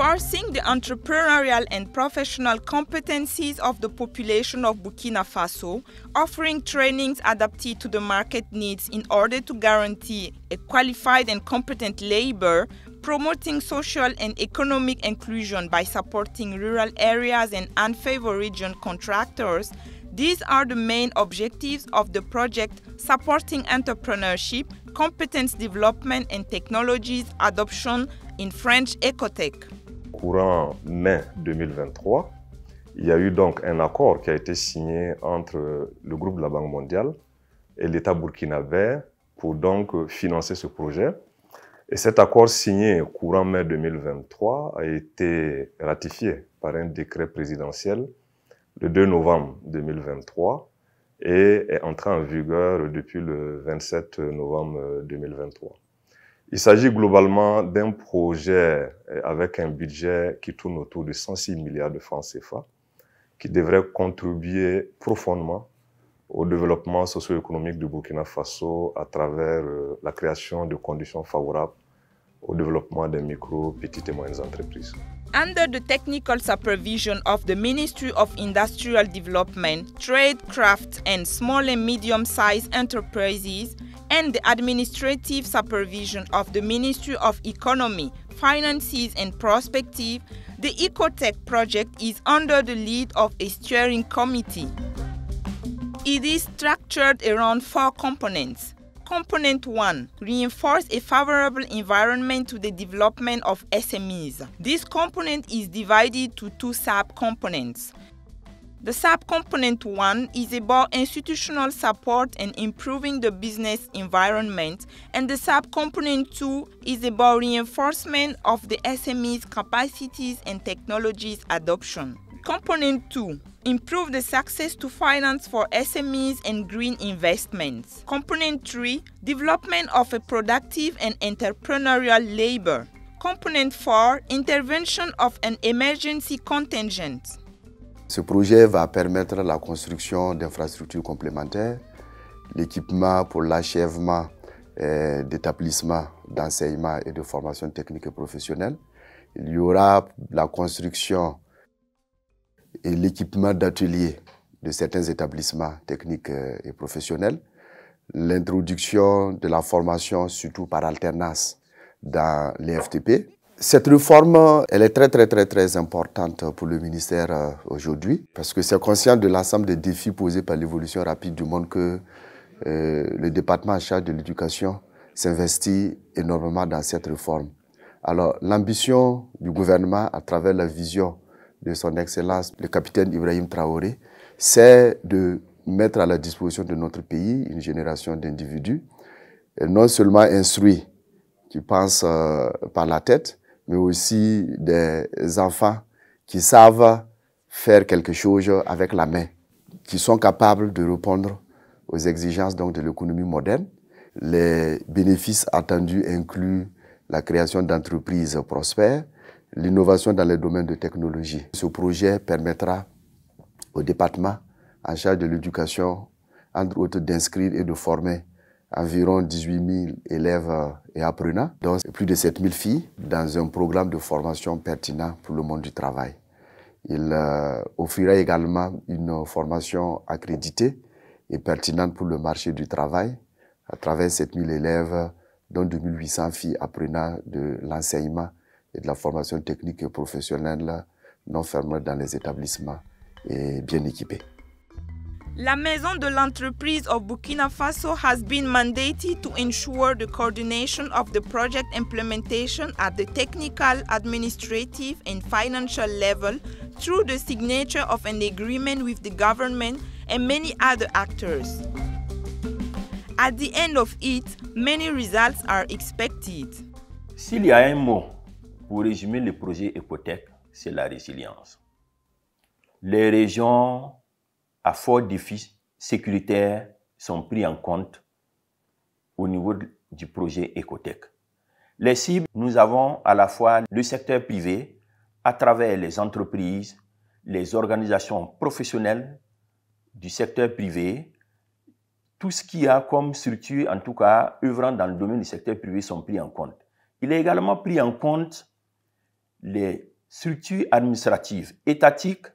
Enforcing the entrepreneurial and professional competencies of the population of Burkina Faso, offering trainings adapted to the market needs in order to guarantee a qualified and competent labor, promoting social and economic inclusion by supporting rural areas and unfavored region contractors. These are the main objectives of the project supporting entrepreneurship, competence development and technologies adoption in French Ecotech. Courant mai 2023, il y a eu donc un accord qui a été signé entre le groupe de la Banque mondiale et l'État burkinabé pour donc financer ce projet. Et cet accord signé courant mai 2023 a été ratifié par un décret présidentiel le 2 novembre 2023 et est entré en vigueur depuis le 27 novembre 2023. Il s'agit globalement d'un projet avec un budget qui tourne autour de 106 milliards de francs CFA, qui devrait contribuer profondément au développement socio-économique du Burkina Faso à travers la création de conditions favorables au développement des micro, petites et moyennes entreprises. Under the technical supervision of the Ministry of Industrial Development, Trade, Craft and Small and Medium-Sized Enterprises, and the administrative supervision of the Ministry of Economy, Finances and Prospective, the Ecotech project is under the lead of a steering committee. It is structured around 4 components. Component 1. Reinforce a favorable environment to the development of SMEs. This component is divided to 2 sub-components. The sub-component 1 is about institutional support and improving the business environment, and the sub-component 2 is about reinforcement of the SMEs' capacities and technologies adoption. Component 2. Improve the access to finance for SMEs and green investments. Component 3. Development of a productive and entrepreneurial labor. Component 4. Intervention of an emergency contingent. Ce projet va permettre la construction d'infrastructures complémentaires, l'équipement pour l'achèvement d'établissements d'enseignement et de formation technique et professionnelle. Il y aura la construction et l'équipement d'ateliers de certains établissements techniques et professionnels, l'introduction de la formation surtout par alternance dans les FTP. Cette réforme, elle est très importante pour le ministère aujourd'hui parce que c'est conscient de l'ensemble des défis posés par l'évolution rapide du monde que le département en charge de l'éducation s'investit énormément dans cette réforme. Alors l'ambition du gouvernement à travers la vision de son Excellence, le capitaine Ibrahim Traoré, c'est de mettre à la disposition de notre pays une génération d'individus, non seulement instruits, qui pensent par la tête, mais aussi des enfants qui savent faire quelque chose avec la main, qui sont capables de répondre aux exigences donc, de l'économie moderne. Les bénéfices attendus incluent la création d'entreprises prospères, l'innovation dans les domaines de technologie. Ce projet permettra au département en charge de l'éducation, entre autres, d'inscrire et de former environ 18 000 élèves et apprenants, dont plus de 7 000 filles, dans un programme de formation pertinent pour le monde du travail. Il offrira également une formation accréditée et pertinente pour le marché du travail à travers 7 000 élèves, dont 2 800 filles apprenant de l'enseignement et de la formation technique et professionnelle non fermée dans les établissements et bien équipés. La Maison de l'Entreprise of Burkina Faso has been mandated to ensure the coordination of the project implementation at the technical, administrative and financial level through the signature of an agreement with the government and many other actors. At the end of it, many results are expected. S'il y a un mot pour résumer le projet Ecotech, c'est la résilience. Les régions à fort défi sécuritaire sont pris en compte au niveau du projet Ecotech. Les cibles, nous avons à la fois le secteur privé, à travers les entreprises, les organisations professionnelles du secteur privé, tout ce qu'il y a comme structure, en tout cas, œuvrant dans le domaine du secteur privé sont pris en compte. Il est également pris en compte les structures administratives étatiques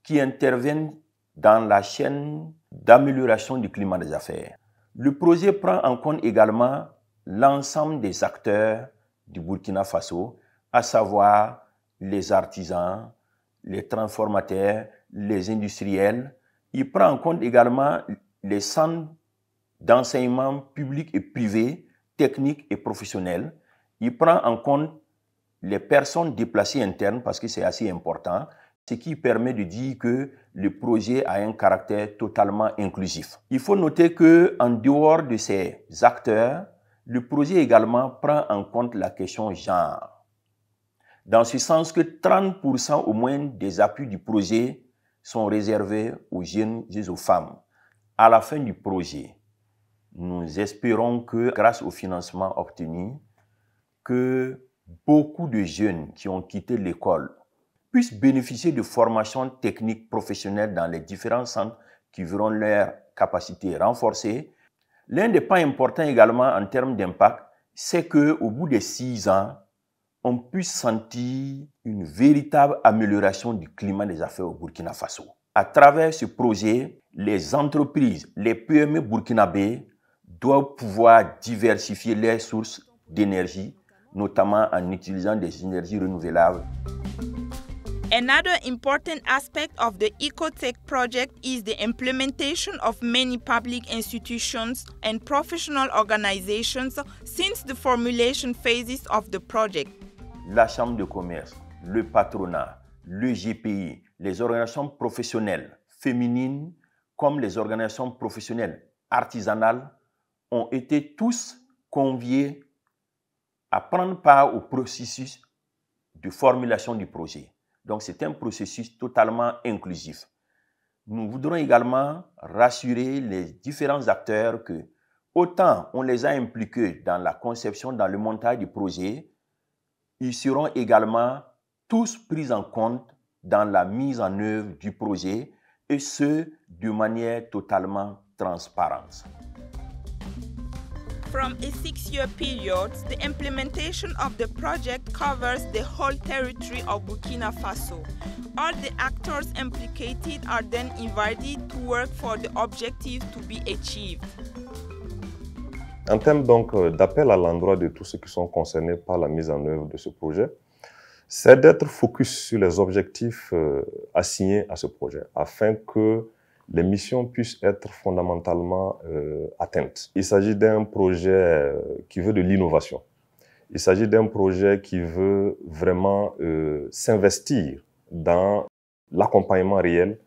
qui interviennent dans la chaîne d'amélioration du climat des affaires. Le projet prend en compte également l'ensemble des acteurs du Burkina Faso, à savoir les artisans, les transformateurs, les industriels. Il prend en compte également les centres d'enseignement public et privé, techniques et professionnels. Il prend en compte les personnes déplacées internes parce que c'est assez important, ce qui permet de dire que le projet a un caractère totalement inclusif. Il faut noter qu'en dehors de ces acteurs, le projet également prend en compte la question genre. Dans ce sens que 30% au moins des appuis du projet sont réservés aux jeunes et aux femmes. À la fin du projet, nous espérons que grâce au financement obtenu, que beaucoup de jeunes qui ont quitté l'école puissent bénéficier de formations techniques professionnelles dans les différents centres qui verront leurs capacités renforcées. L'un des points importants également en termes d'impact, c'est qu'au bout de 6 ans, on puisse sentir une véritable amélioration du climat des affaires au Burkina Faso. À travers ce projet, les entreprises, les PME burkinabés doivent pouvoir diversifier leurs sources d'énergie, notamment en utilisant des énergies renouvelables. Another important aspect of the Ecotech project is the implementation of many public institutions and professional organizations since the formulation phases of the project. La Chambre de commerce, le patronat, le GPI, les organisations professionnelles féminines comme les organisations professionnelles artisanales ont été tous conviés à prendre part au processus de formulation du projet. Donc, c'est un processus totalement inclusif. Nous voudrons également rassurer les différents acteurs que, autant on les a impliqués dans la conception, dans le montage du projet, ils seront également tous pris en compte dans la mise en œuvre du projet, et ce, de manière totalement transparente. From a 6-year period, the implementation of the project covers the whole territory of Burkina Faso. All the actors implicated are then invited to work for the objectives to be achieved. En termes donc d'appel à l'endroit de tous ceux qui sont concernés par la mise en œuvre de ce projet, c'est d'être focus sur les objectifs assignés à ce projet, afin que les missions puissent être fondamentalement atteintes. Il s'agit d'un projet qui veut de l'innovation. Il s'agit d'un projet qui veut vraiment s'investir dans l'accompagnement réel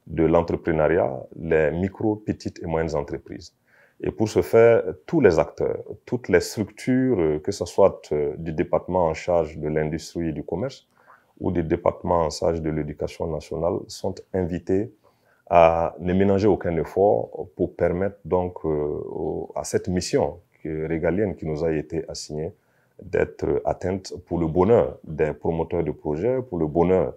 de l'entrepreneuriat, les micro, petites et moyennes entreprises. Et pour ce faire, tous les acteurs, toutes les structures, que ce soit du département en charge de l'industrie et du commerce ou du département en charge de l'éducation nationale, sont invités à ne ménager aucun effort pour permettre donc à cette mission régalienne qui nous a été assignée d'être atteinte pour le bonheur des promoteurs de projets, pour le bonheur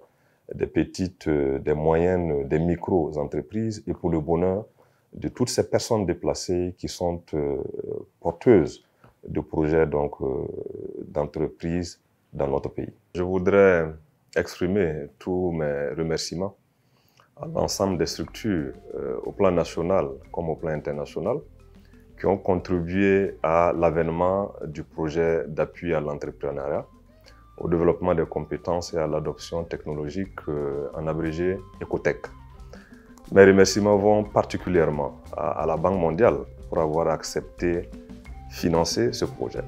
des petites, des moyennes, des micro-entreprises et pour le bonheur de toutes ces personnes déplacées qui sont porteuses de projets d'entreprises dans notre pays. Je voudrais exprimer tous mes remerciements à l'ensemble des structures au plan national comme au plan international qui ont contribué à l'avènement du projet d'appui à l'entrepreneuriat, au développement des compétences et à l'adoption technologique en abrégé Ecotech. Mes remerciements vont particulièrement à la Banque mondiale pour avoir accepté de financer ce projet.